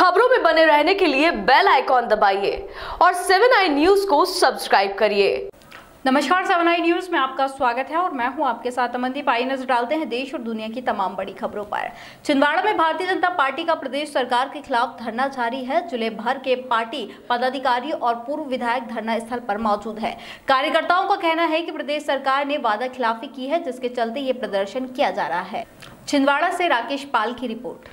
खबरों में बने रहने के लिए बेल आइकॉन दबाइए और 7 आई न्यूज को सब्सक्राइब करिए। नमस्कार, 7 आई न्यूज में आपका स्वागत है और मैं हूं आपके साथ अमनदीप। आई नजर डालते हैं देश और दुनिया की तमाम बड़ी खबरों पर। छिंदवाड़ा में भारतीय जनता पार्टी का प्रदेश सरकार के खिलाफ धरना जारी है। जिले भर के पार्टी पदाधिकारी और पूर्व विधायक धरना स्थल पर मौजूद है। कार्यकर्ताओं का कहना है कि प्रदेश सरकार ने वादा खिलाफी की है, जिसके चलते ये प्रदर्शन किया जा रहा है। छिंदवाड़ा से राकेश पाल की रिपोर्ट।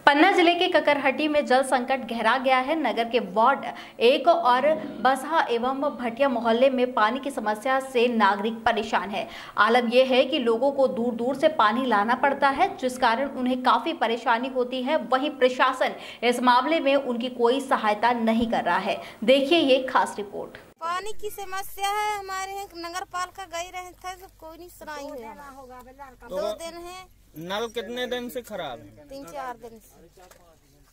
पन्ना जिले के ककरहट्टी में जल संकट गहरा गया है। नगर के वार्ड 1 और बसहा एवं भटिया मोहल्ले में पानी की समस्या से नागरिक परेशान है। आलम यह है कि लोगों को दूर दूर से पानी लाना पड़ता है, जिस कारण उन्हें काफी परेशानी होती है। वहीं प्रशासन इस मामले में उनकी कोई सहायता नहीं कर रहा है। देखिए ये खास रिपोर्ट। पानी की समस्या है हमारे यहाँ। नगर पालिका गई रहे थे तो कोई नहीं सुनाई है। 2 दिन है। नल कितने दिन से खराब है? 3-4 दिन से,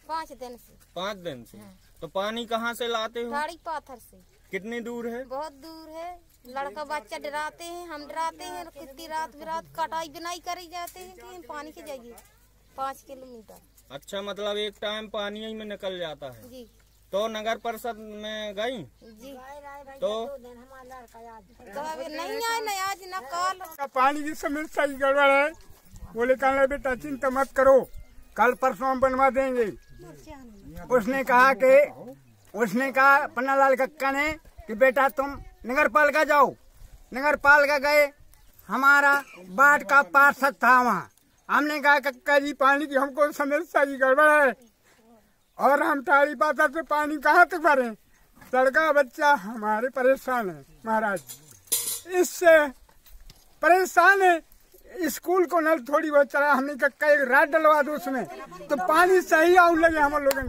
5 दिन से। 5 दिन से। तो पानी कहाँ से लाते हो? गाड़ी पाथर से। कितनी दूर है? बहुत दूर है। लड़का बच्चा डराते हैं, हम डराते हैं। कितनी रात बिरात कटाई बिनाई करी जाते हैं कि हम पानी के जाइए 5 किलोमीटर। अच्छा, मतलब एक टाइम पानी ही में निकल जाता है जी। तो नगर परिषद में गई जी तो नहीं आए, न आज न कल। पानी की समस्या की गड़बड़ है। बोले कहना बेटा चिंता मत करो, कल परसों हम बनवा देंगे। उसने कहा पन्नालाल कक्का ने कि बेटा तुम नगर पालिका जाओ। नगर पालिका गए, हमारा बाढ़ का पार्षद था वहाँ। हमने कहा कक्का जी पानी की हमको समस्या की गड़बड़ है और हम टाड़ी पाता से पानी कहाँ तक भरे। लड़का बच्चा हमारे परेशान है महाराज, इससे परेशान है। स्कूल को नल थोड़ी बहुत चला, हमने कहा एक रात डलवा दो उसमें तो पानी सही आने लगे। हम लोगों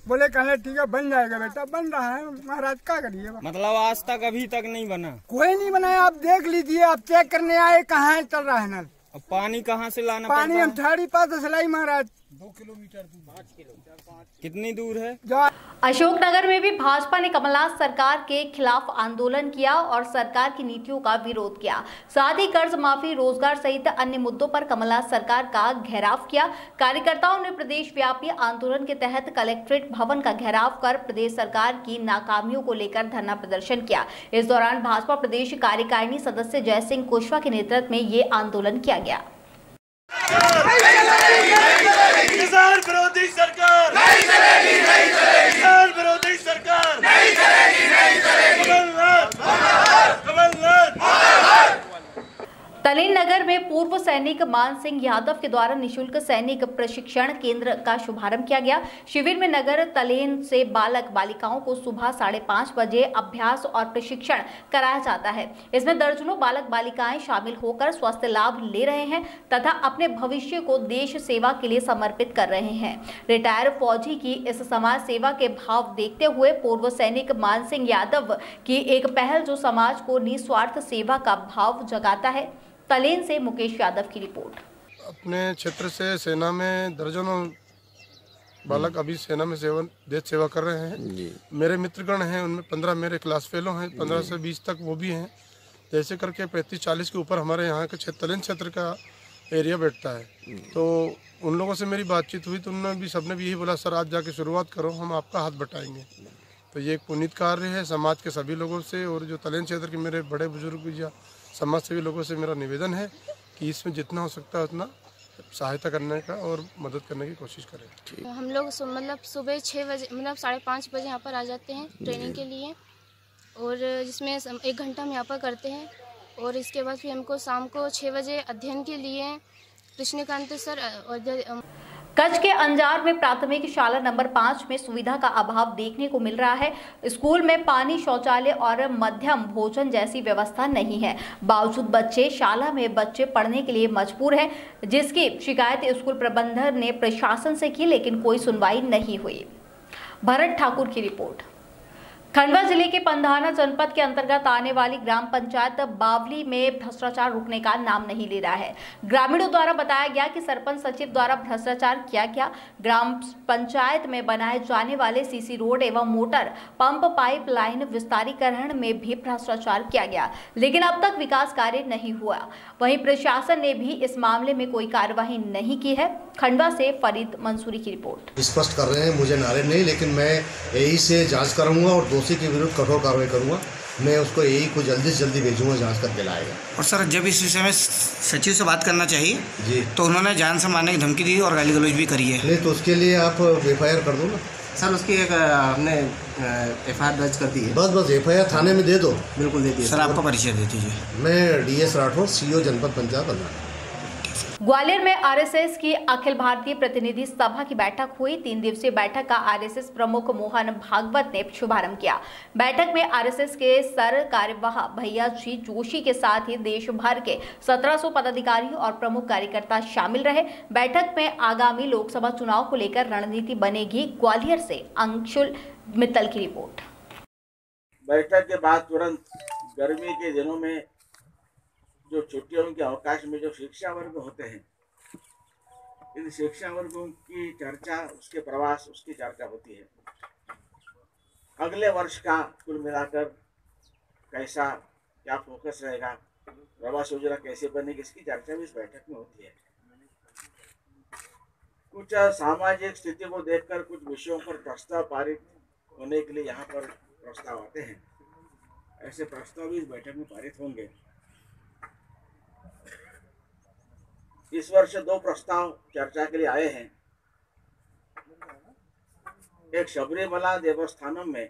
बोले कहने ठीक है बन जाएगा बेटा, बन रहा है महाराज, क्या करिए। मतलब आज तक अभी तक नहीं बना? कोई नहीं बनाया। आप देख लीजिए, आप चेक करने आए कहाँ चल रहा है नल। अब पानी कहाँ से लाना? पानी हम ठाड़ी पास सिलाई महाराज 2 किलोमीटर दूर। 5 किलोमीटर। कितनी दूर है? अशोकनगर में भी भाजपा ने कमलनाथ सरकार के खिलाफ आंदोलन किया और सरकार की नीतियों का विरोध किया। साथ ही कर्ज माफी, रोजगार सहित अन्य मुद्दों पर कमलनाथ सरकार का घेराव किया। कार्यकर्ताओं ने प्रदेश व्यापी आंदोलन के तहत कलेक्ट्रेट भवन का घेराव कर प्रदेश सरकार की नाकामियों को लेकर धरना प्रदर्शन किया। इस दौरान भाजपा प्रदेश कार्यकारिणी सदस्य जय सिंह कुशवाहा के नेतृत्व में ये आंदोलन किया गया। किसान विरोधी सरकार नहीं चलेगी, नहीं चलेगी। किसान विरोधी सरकार नहीं चलेगी, नहीं चलेगी। तलेन नगर में पूर्व सैनिक मान सिंह यादव के द्वारा निशुल्क सैनिक प्रशिक्षण केंद्र का शुभारंभ किया गया। शिविर में नगर तलेन से बालक बालिकाओं को सुबह 5:30 बजे अभ्यास और प्रशिक्षण कराया जाता है। इसमें दर्जनों बालक बालिकाएं शामिल होकर स्वास्थ्य लाभ ले रहे हैं तथा अपने भविष्य को देश सेवा के लिए समर्पित कर रहे हैं। रिटायर फौजी की इस समाज सेवा के भाव देखते हुए पूर्व सैनिक मान सिंह यादव की एक पहल जो समाज को निस्वार्थ सेवा का भाव जगाता है। तलेन से मुकेश यादव की रिपोर्ट। अपने क्षेत्र से सेना में दर्जनों बालक अभी सेना में देश सेवा कर रहे हैं। मेरे मित्रगण हैं, उनमें 15 मेरे क्लास फेलो हैं, 15 से 20 तक वो भी हैं। जैसे करके 35-40 के ऊपर हमारे यहाँ के तलेन क्षेत्र का एरिया बैठता है। तो उन लोगों से मेरी बातचीत हुई तो उन्होंने भी सबने भी यही बोला सर आज जाके शुरुआत करो, हम आपका हाथ बटाएंगे। तो ये एक पुनीत कार्य है। समाज के सभी लोगों से और जो तलेन क्षेत्र के मेरे बड़े बुजुर्ग या समाज सेवी लोगों से मेरा निवेदन है कि इसमें जितना हो सकता है उतना सहायता करने का और मदद करने की कोशिश करें। हम लोग मतलब सुबह 6 बजे मतलब 5:30 बजे यहाँ पर आ जाते हैं ट्रेनिंग के लिए, और जिसमें 1 घंटा हम यहाँ पर करते हैं। और इसके बाद फिर हमको शाम को 6 बजे अध्ययन के लिए कृष्णकांत सर और कच्छ के अंजार में प्राथमिक शाला नंबर 5 में सुविधा का अभाव देखने को मिल रहा है। स्कूल में पानी, शौचालय और मध्यम भोजन जैसी व्यवस्था नहीं है। बावजूद शाला में बच्चे पढ़ने के लिए मजबूर हैं, जिसकी शिकायत स्कूल प्रबंधन ने प्रशासन से की, लेकिन कोई सुनवाई नहीं हुई। भरत ठाकुर की रिपोर्ट। खंडवा जिले के पंधाना जनपद के अंतर्गत आने वाली ग्राम पंचायत बावली में भ्रष्टाचार रुकने का नाम नहीं ले रहा है। ग्रामीणों द्वारा बताया गया कि सरपंच सचिव द्वारा भ्रष्टाचार किया गया। ग्राम पंचायत में बनाए जाने वाले सीसी रोड एवं मोटर पंप पाइप लाइन विस्तारीकरण में भी भ्रष्टाचार किया गया, लेकिन अब तक विकास कार्य नहीं हुआ। वहीं प्रशासन ने भी इस मामले में कोई कार्यवाही नहीं की है। खंडवा से फरीद मंसूरी की रिपोर्ट। स्पष्ट कर रहे हैं, मुझे नारे नहीं, लेकिन मैं यही से जांच कराऊंगा और दोषी के विरुद्ध कठोर कार्रवाई करूंगा। मैं उसको यही को जल्दी से जल्दी भेजूंगा, जांच करके लाएगा। और सर, जब इस विषय में सचिव से बात करना चाहिए जी, तो उन्होंने जान से मारने की धमकी दी और गाली गलौज भी करी है। नहीं तो उसके लिए आप FIR कर दो ना। सर, उसकी एक हमने FIR दर्ज कर दी है। बस FIR थाने में दे दो। बिल्कुल दे दिए। सर, आपका परिचय दे दीजिए। मैं DS राठौर, CO जनपद पंचायत अल्लाह। ग्वालियर में RSS की अखिल भारतीय प्रतिनिधि सभा की बैठक हुई। 3 दिवसीय बैठक का RSS प्रमुख मोहन भागवत ने शुभारंभ किया। बैठक में RSS के सर कार्यवाह भैया जी जोशी के साथ ही देश भर के 1700 पदाधिकारी और प्रमुख कार्यकर्ता शामिल रहे। बैठक में आगामी लोकसभा चुनाव को लेकर रणनीति बनेगी। ग्वालियर से अंशुल मित्तल की रिपोर्ट। बैठक के बाद तुरंत गर्मी के दिनों में जो छुट्टियों के अवकाश में जो शिक्षा वर्ग होते हैं, इन शिक्षा वर्गों की चर्चा, उसके प्रवास, उसकी चर्चा होती है। अगले वर्ष का कुल मिलाकर कैसा क्या फोकस रहेगा, प्रवास योजना कैसे बनेगी, इसकी चर्चा भी इस बैठक में होती है। कुछ सामाजिक स्थिति को देखकर कुछ विषयों पर प्रस्ताव पारित होने के लिए यहाँ पर प्रस्ताव आते हैं। ऐसे प्रस्ताव भी इस बैठक में पारित होंगे। इस वर्ष 2 प्रस्ताव चर्चा के लिए आए हैं। एक शबरीमला देवस्थानम में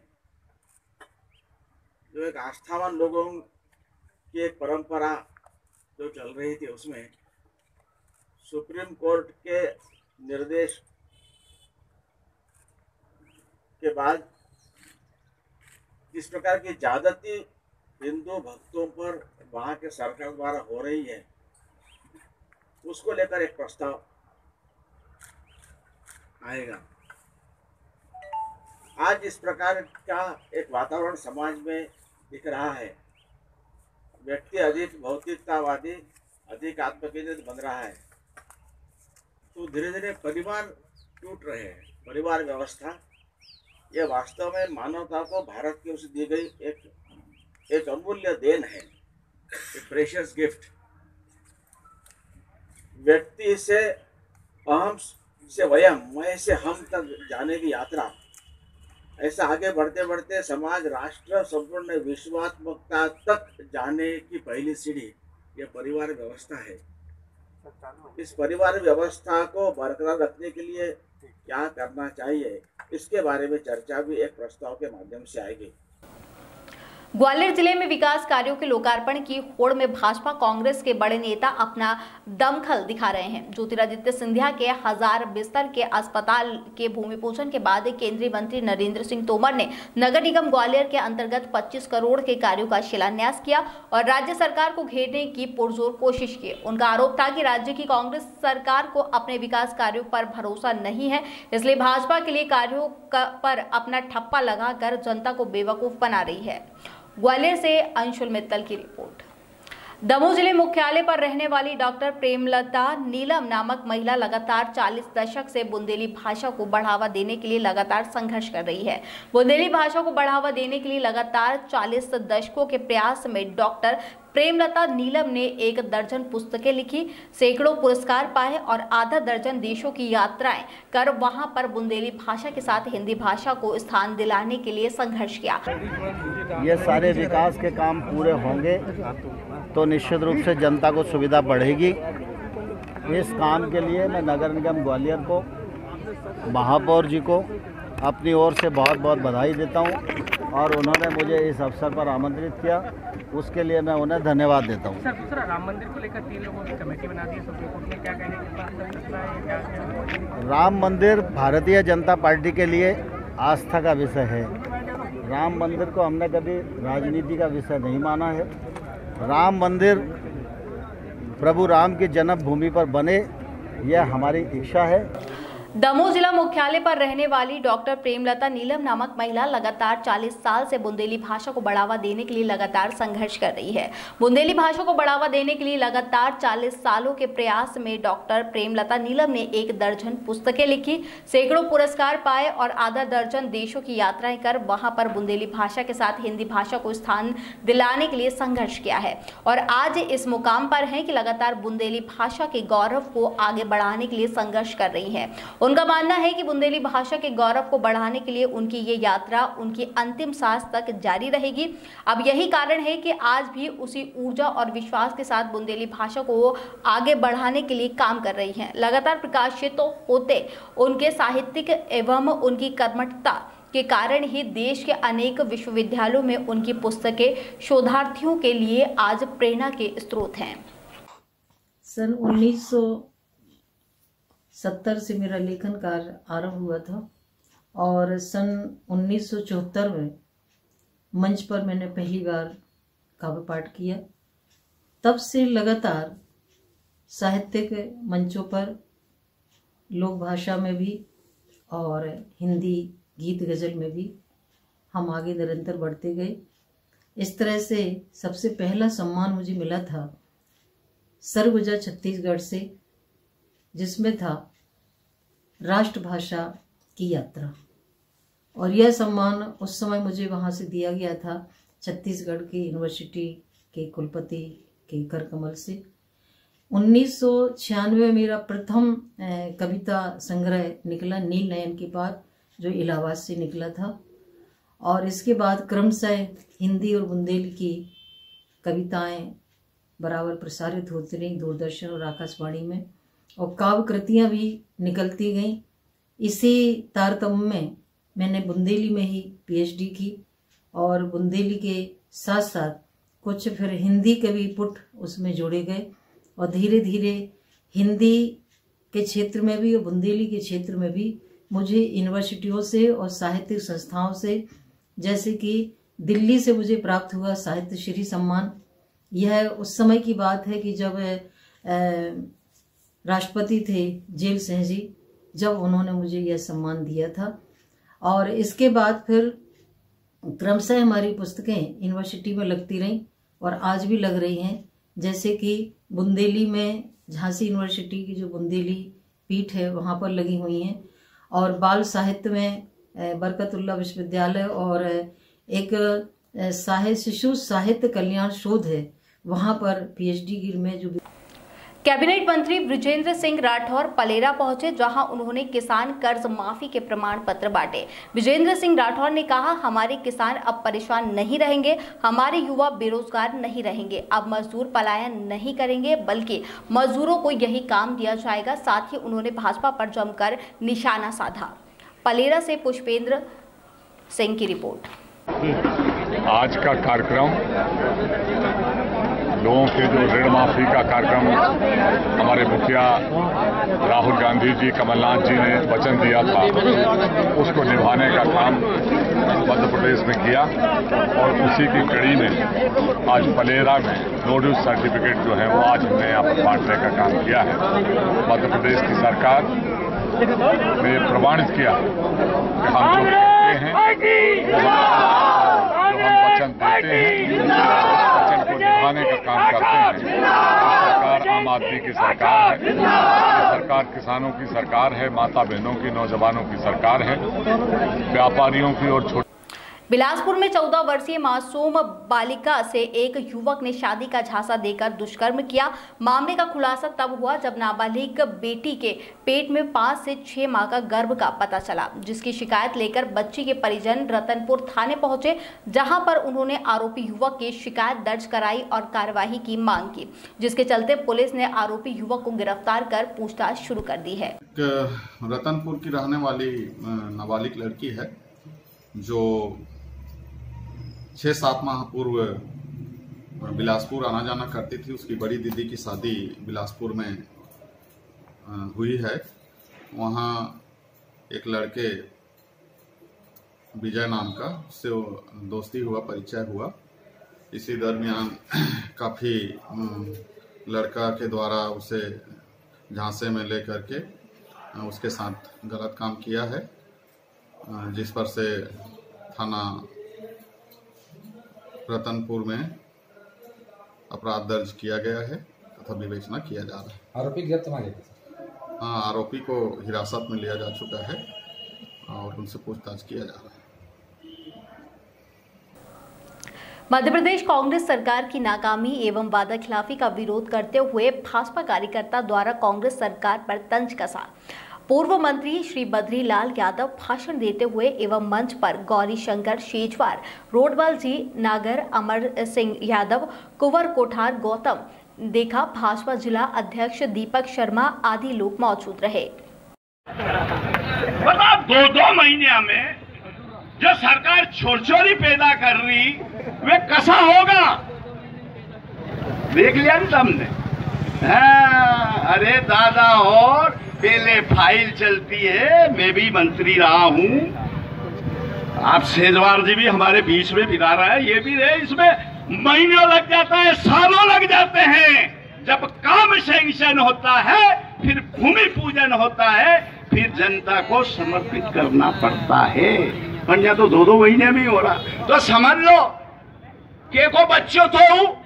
जो एक आस्थावान लोगों की एक परंपरा जो चल रही थी, उसमें सुप्रीम कोर्ट के निर्देश के बाद जिस प्रकार की ज्यादती हिंदू भक्तों पर वहां के सरकार द्वारा हो रही है, उसको लेकर एक प्रस्ताव आएगा। आज इस प्रकार का एक वातावरण समाज में दिख रहा है। व्यक्ति अधिक भौतिकतावादी, अधिक आत्मकेंद्रित बन रहा है, तो धीरे धीरे परिवार टूट रहे हैं। परिवार व्यवस्था ये वास्तव में मानवता को भारत की ओर से दी गई एक अमूल्य देन है, एक प्रेशियस गिफ्ट। व्यक्ति से अहम से वयम, मैं से हम तक जाने की यात्रा, ऐसा आगे बढ़ते बढ़ते समाज, राष्ट्र, संपूर्ण विश्वात्मकता तक जाने की पहली सीढ़ी ये परिवार व्यवस्था है। इस परिवार व्यवस्था को बरकरार रखने के लिए क्या करना चाहिए, इसके बारे में चर्चा भी एक प्रस्ताव के माध्यम से आएगी। ग्वालियर जिले में विकास कार्यों के लोकार्पण की होड़ में भाजपा कांग्रेस के बड़े नेता अपना दमखल दिखा रहे हैं। ज्योतिरादित्य सिंधिया के 1000 बिस्तर के अस्पताल के भूमि पूजन के बाद केंद्रीय मंत्री नरेंद्र सिंह तोमर ने नगर निगम ग्वालियर के अंतर्गत 25 करोड़ के कार्यों का शिलान्यास किया और राज्य सरकार को घेरने की पुरजोर कोशिश की। उनका आरोप था कि राज्य की कांग्रेस सरकार को अपने विकास कार्यों पर भरोसा नहीं है, इसलिए भाजपा के लिए कार्यों पर अपना ठप्पा लगाकर जनता को बेवकूफ बना रही है। ग्वालियर से अंशुल मित्तल की रिपोर्ट। दमोह जिले मुख्यालय पर रहने वाली डॉक्टर प्रेमलता नीलम नामक महिला लगातार 40 दशक से बुंदेली भाषा को बढ़ावा देने के लिए लगातार संघर्ष कर रही है। बुंदेली भाषा को बढ़ावा देने के लिए लगातार 40 दशकों के प्रयास में डॉक्टर प्रेमलता नीलम ने 1 दर्जन पुस्तकें लिखी, सैकड़ों पुरस्कार पाए और आधा दर्जन देशों की यात्राएं कर वहां पर बुंदेली भाषा के साथ हिंदी भाषा को स्थान दिलाने के लिए संघर्ष किया। ये सारे विकास के काम पूरे होंगे तो निश्चित रूप से जनता को सुविधा बढ़ेगी। इस काम के लिए मैं नगर निगम ग्वालियर को, महापौर जी को अपनी ओर से बहुत बहुत बधाई देता हूं और उन्होंने मुझे इस अवसर पर आमंत्रित किया, उसके लिए मैं उन्हें धन्यवाद देता हूं। सर, दूसरा राम मंदिर को लेकर 3 लोगों की कमेटी बना दी है, सुप्रीम कोर्ट ने क्या कहने की? राम मंदिर भारतीय जनता पार्टी के लिए आस्था का विषय है। राम मंदिर को हमने कभी राजनीति का विषय नहीं माना है। राम मंदिर प्रभु राम की जन्मभूमि पर बने, यह हमारी इच्छा है। दमोह जिला मुख्यालय पर रहने वाली डॉक्टर प्रेमलता नीलम नामक महिला लगातार 40 साल से बुंदेली भाषा को बढ़ावा देने के लिए लगातार संघर्ष कर रही है। बुंदेली भाषा को बढ़ावा देने के लिए लगातार 40 सालों के प्रयास में डॉक्टर प्रेमलता नीलम ने 1 दर्जन पुस्तकें लिखी, सैकड़ों पुरस्कार पाए और आधा दर्जन देशों की यात्राएं कर वहां पर बुंदेली भाषा के साथ हिंदी भाषा को स्थान दिलाने के लिए संघर्ष किया है और आज इस मुकाम पर है कि लगातार बुंदेली भाषा के गौरव को आगे बढ़ाने के लिए संघर्ष कर रही है। उनका मानना है कि बुंदेली भाषा के गौरव को बढ़ाने के लिए उनकी ये यात्रा उनकी अंतिम सांस तक जारी रहेगी। अब यही कारण है कि आज भी उसी ऊर्जा और विश्वास के साथ बुंदेली भाषा को आगे बढ़ाने के लिए काम कर रही हैं। लगातार प्रकाशित तो होते उनके साहित्यिक एवं उनकी कर्मठता के कारण ही देश के अनेक विश्वविद्यालयों में उनकी पुस्तकें शोधार्थियों के लिए आज प्रेरणा के स्रोत हैं। सन 1970 से मेरा लेखन कार्य आरंभ हुआ था और सन 1974 में मंच पर मैंने पहली बार काव्य पाठ किया। तब से लगातार साहित्यिक मंचों पर लोक भाषा में भी और हिंदी गीत गज़ल में भी हम आगे निरंतर बढ़ते गए। इस तरह से सबसे पहला सम्मान मुझे मिला था सरगुजा छत्तीसगढ़ से, जिसमें था राष्ट्रभाषा की यात्रा, और यह सम्मान उस समय मुझे वहाँ से दिया गया था छत्तीसगढ़ की यूनिवर्सिटी के कुलपति के कर कमल से। 1996 में मेरा प्रथम कविता संग्रह निकला नील नयन के पार, जो इलाहाबाद से निकला था, और इसके बाद क्रमशः हिंदी और बुंदेली की कविताएं बराबर प्रसारित होती रहीं दूरदर्शन और आकाशवाणी में, और काव्य कृतियाँ भी निकलती गईं। इसी तारतम्य में मैंने बुंदेली में ही पीएचडी की और बुंदेली के साथ साथ कुछ फिर हिंदी कवि पुट उसमें जोड़े गए, और धीरे धीरे हिंदी के क्षेत्र में भी और बुंदेली के क्षेत्र में भी मुझे यूनिवर्सिटियों से और साहित्यिक संस्थाओं से, जैसे कि दिल्ली से मुझे प्राप्त हुआ साहित्य श्री सम्मान। यह उस समय की बात है कि जब राष्ट्रपति थे जेल सिंह जी, जब उन्होंने मुझे यह सम्मान दिया था। और इसके बाद फिर क्रमशः हमारी पुस्तकें यूनिवर्सिटी में लगती रहीं और आज भी लग रही हैं। जैसे कि बुंदेली में झांसी यूनिवर्सिटी की जो बुंदेली पीठ है वहाँ पर लगी हुई हैं, और बाल साहित्य में बरकतुल्लाह विश्वविद्यालय और एक शिशु साहित्य कल्याण शोध है, वहाँ पर पीएचडी में जो। कैबिनेट मंत्री बृजेंद्र सिंह राठौर पलेरा पहुंचे, जहां उन्होंने किसान कर्ज माफी के प्रमाण पत्र बांटे। बृजेंद्र सिंह राठौर ने कहा, हमारे किसान अब परेशान नहीं रहेंगे, हमारे युवा बेरोजगार नहीं रहेंगे, अब मजदूर पलायन नहीं करेंगे, बल्कि मजदूरों को यही काम दिया जाएगा। साथ ही उन्होंने भाजपा पर जमकर निशाना साधा। पलेरा से पुष्पेंद्र सिंह की रिपोर्ट। आज का कार्यक्रम लोगों के जो ऋण माफी का कार्यक्रम हमारे मुखिया राहुल गांधी जी, कमलनाथ जी ने वचन दिया था, उसको निभाने का काम मध्य प्रदेश में किया, और उसी की कड़ी में आज पलेरा में नोड्यूस सर्टिफिकेट जो है वो आज हमने यहाँ पर बांटने का काम किया है। मध्य प्रदेश की सरकार ने प्रमाणित किया कि हम जो कहते हैं, जो हम वचन देते हैं, वचन को निभाने का काम करते हैं। सरकार आम आदमी की सरकार है, ये सरकार किसानों की सरकार है, माता बहनों की, नौजवानों की सरकार है, व्यापारियों की और छोटे। बिलासपुर में 14 वर्षीय मासूम बालिका से एक युवक ने शादी का झांसा देकर दुष्कर्म किया। मामले का खुलासा तब हुआ जब नाबालिग बेटी के पेट में 5 से 6 माह का गर्भ का पता चला, जिसकी शिकायत लेकर बच्ची के परिजन रतनपुर थाने पहुंचे, जहां पर उन्होंने आरोपी युवक की शिकायत दर्ज कराई और कार्यवाही की मांग की, जिसके चलते पुलिस ने आरोपी युवक को गिरफ्तार कर पूछताछ शुरू कर दी है। रतनपुर की रहने वाली नाबालिग लड़की है, जो 6-7 माह पूर्व बिलासपुर आना जाना करती थी। उसकी बड़ी दीदी की शादी बिलासपुर में हुई है। वहाँ एक लड़के विजय नाम का, उससे दोस्ती हुआ, परिचय हुआ। इसी दरमियान काफ़ी लड़का के द्वारा उसे झांसे में ले करके उसके साथ गलत काम किया है, जिस पर से थाना रतनपुर में अपराध दर्ज किया गया है तथा विवेचना किया जा रहा है। आरोपी गिरफ्तार किया? हाँ, आरोपी को हिरासत में लिया जा चुका है और उनसे पूछताछ किया जा रहा है। मध्य प्रदेश कांग्रेस सरकार की नाकामी एवं वादाखिलाफी का विरोध करते हुए भाजपा कार्यकर्ता द्वारा कांग्रेस सरकार पर तंज कसा। पूर्व मंत्री श्री बद्रीलाल यादव भाषण देते हुए एवं मंच पर गौरी शंकर शेजवार, रोडवाल जी नागर, अमर सिंह यादव, कुंवर कोठार गौतम देखा, भाजपा जिला अध्यक्ष दीपक शर्मा आदि लोग मौजूद रहे। मतलब 2-2 महीने में जो सरकार छोरछोरी पैदा कर रही वे कैसा होगा, देख लिया ना तुमने। अरे दादा, और पहले फाइल चलती है, मैं भी मंत्री रहा हूँ, आप शेजवार जी भी हमारे बीच में बिता रहा है, ये भी रहे, इसमें महीनों लग जाता है, सालों लग जाते हैं। जब काम सैंक्शन होता है, फिर भूमि पूजन होता है, फिर जनता को समर्पित करना पड़ता है। पर तो 2-2 महीने में ही हो रहा, तो समझ लो के को बच्चों तो।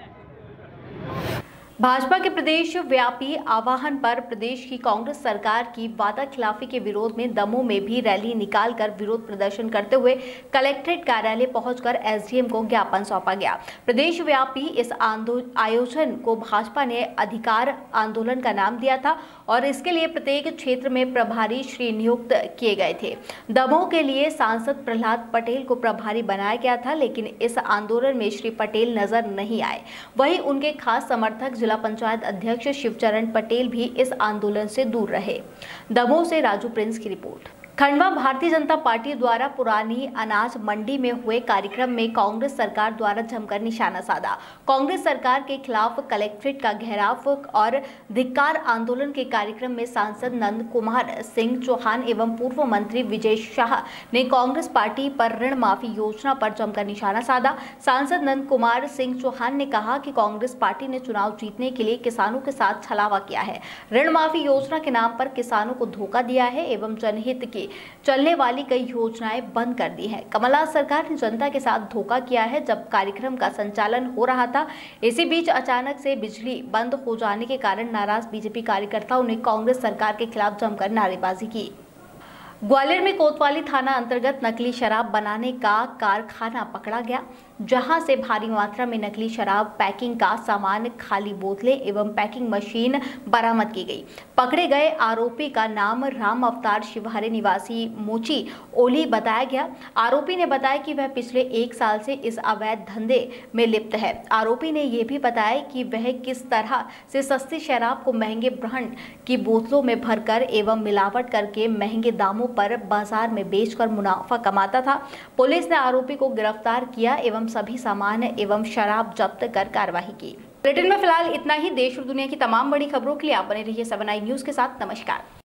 भाजपा के प्रदेश व्यापी आह्वान पर प्रदेश की कांग्रेस सरकार की वादाखिलाफी के विरोध में दमोह में भी रैली निकालकर विरोध प्रदर्शन करते हुए कलेक्ट्रेट कार्यालय पहुंचकर एसडीएम को ज्ञापन सौंपा गया। प्रदेश व्यापी इस आयोजन को भाजपा ने अधिकार आंदोलन का नाम दिया था और इसके लिए प्रत्येक क्षेत्र में प्रभारी श्री नियुक्त किए गए थे। दमोह के लिए सांसद प्रहलाद पटेल को प्रभारी बनाया गया था, लेकिन इस आंदोलन में श्री पटेल नजर नहीं आए। वहीं उनके खास समर्थक जिला पंचायत अध्यक्ष शिवचरण पटेल भी इस आंदोलन से दूर रहे। दमोह से राजू प्रिंस की रिपोर्ट। खंडवा भारतीय जनता पार्टी द्वारा पुरानी अनाज मंडी में हुए कार्यक्रम में कांग्रेस सरकार द्वारा जमकर निशाना साधा। कांग्रेस सरकार के खिलाफ कलेक्ट्रेट का घेराव और धिक्कार आंदोलन के कार्यक्रम में सांसद नंद कुमार सिंह चौहान एवं पूर्व मंत्री विजय शाह ने कांग्रेस पार्टी पर ऋण माफी योजना पर जमकर निशाना साधा। सांसद नंद कुमार सिंह चौहान ने कहा कि कांग्रेस पार्टी ने चुनाव जीतने के लिए किसानों के साथ छलावा किया है, ऋण माफी योजना के नाम पर किसानों को धोखा दिया है एवं जनहित की चलने वाली कई योजनाएं बंद कर दी है। कमलनाथ सरकार ने जनता के साथ धोखा किया है। जब कार्यक्रम का संचालन हो रहा था, इसी बीच अचानक से बिजली बंद हो जाने के कारण नाराज बीजेपी कार्यकर्ताओं ने कांग्रेस सरकार के खिलाफ जमकर नारेबाजी की। ग्वालियर में कोतवाली थाना अंतर्गत नकली शराब बनाने का कारखाना पकड़ा गया, जहां से भारी मात्रा में नकली शराब पैकिंग का सामान, खाली बोतलें एवं पैकिंग मशीन बरामद की गई। पकड़े गए आरोपी का नाम राम अवतार शिवहरे निवासी मोची ओली बताया गया। आरोपी ने बताया कि वह पिछले 1 साल से इस अवैध धंधे में लिप्त है। आरोपी ने यह भी बताया कि वह किस तरह से सस्ती शराब को महंगे ब्रांड की बोतलों में भरकर एवं मिलावट करके महंगे दामों पर बाजार में बेचकर मुनाफा कमाता था। पुलिस ने आरोपी को गिरफ्तार किया एवं सभी सामान एवं शराब जब्त कर कार्रवाई की। बुलेटिन में फिलहाल इतना ही। देश और दुनिया की तमाम बड़ी खबरों के लिए आप बने रहिए 7i न्यूज़ के साथ। नमस्कार।